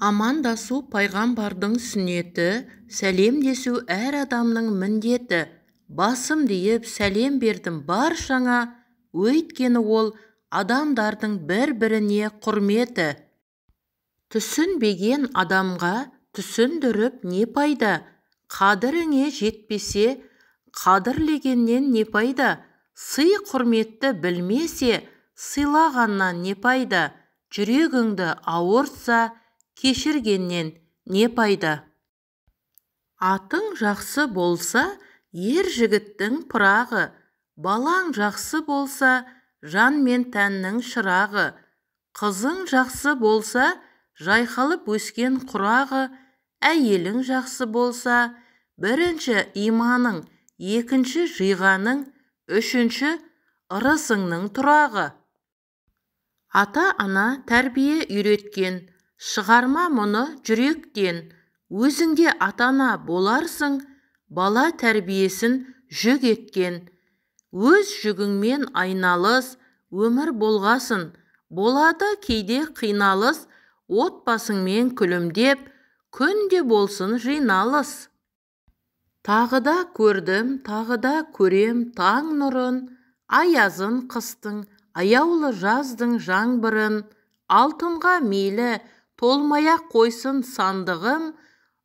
Амандасу пайғамбардың сүннеті, сәлемдесу әр адамның міндеті. Басым дейіп сәлем бердім баршаңа, өйткені ол адамдардың бір-біріне құрметі. Түсінбеген адамға түсіндіріп не пайда? Қадіріңе жетпесе, қадірлегеннен не пайда? Сый құрметті білмесе, сыйлағаннан не пайда? Жүрегіңді ауыртса, кешіргеннен не пайда? Атың жақсы болса, ер жігіттің пырағы, балаң жақсы болса, жан мен тәннің шырағы, қызың жақсы болса, жайқалып өскен құрағы, әйелің жақсы болса, бірінші иманың, екінші жиғаның, үшінші ырысыңның тұрағы. Ата-ана тәрбие үйреткен, шығарма мұны жүректен, өзіңде ата-ана боларсың, бала тәрбиесін жүк еткен. Өз жүгіңмен айналыс, өмір болғасын, болады кейде қиналыс, отбасыңмен күлімдеп, күнде болсын жиналыс. Тағыда көрдім, тағыда көрем таң нұрын, аязын қыстың, аяулы жаздың жаңбырын, алтынға мейлі толмай-ақ қойсын сандығым,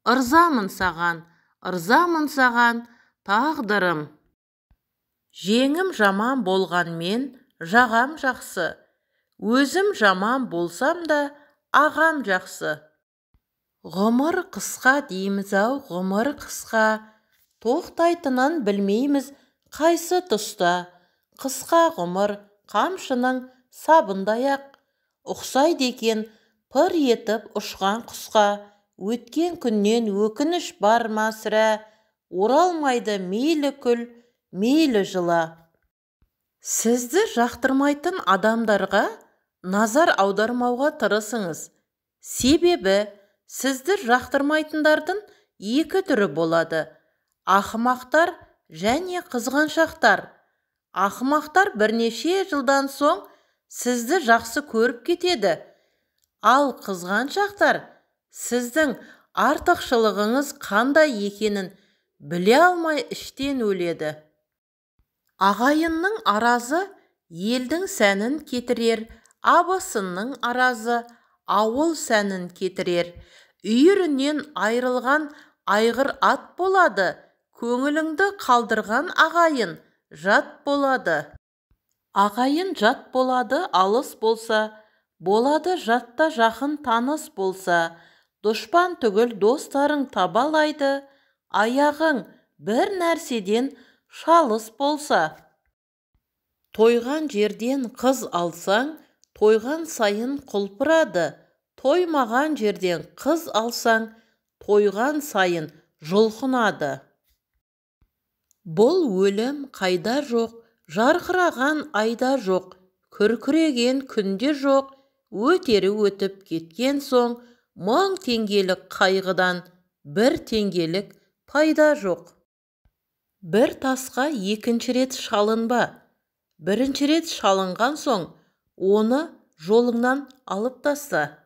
ырзамын саған тағдырым. Жеңім жаман болғанмен жағам жақсы, өзім жаман болсам да ағам жақсы. Ғұмыр қысқа дейміз-ау, ғұмыр қысқа, тоқтайтынын білмейміз қайсы тұста. Қысқа ғұмыр қамшының сабындай-ақ, ұқсайды екен пыр етіп ұшқан құсқа. Өткен күннен өкініш бар ма сірә, оралмайды мейлі күл, мейлі жыла. Сізді жақтырмайтын адамдарға назар аудармауға тырысыңыз. Себебі сізді жақтырмайтындардың екі түрі болады: ақымақтар және қызғаншақтар. Ақымақтар бірнеше жылдан соң сізді жақсы көріп кетеді, ал қызғаншақтар сіздің артықшылығыңыз қандай екенін біле алмай іштен өледі. Ағайынның аразы елдің сәнін кетірер, абысынның аразы ауыл сәнін кетірер. Үйірінен айрылған айғыр ат болады, көңіліңді қалдырған ағайын жат болады. Ағайын жат болады алыс болса, болады жатта жақын таныс болса. Дұшпан түгіл достарың табалайды, аяғың бір нәрседен шалыс болса. Тойған жерден қыз алсаң, тойған сайын құлпырады. Тоймаған жерден қыз алсаң, тойған сайын жұлқынады. Бұл өлім қайда жоқ, жарқыраған айда жоқ, күркіреген күнде жоқ, өтері өтіп кеткен соң, 1000 теңгелік қайғыдан 1 теңгелік пайда жоқ. Бір тасқа екінші рет шалынба, бірінші рет шалынған соң, оны жолыңнан алып таста.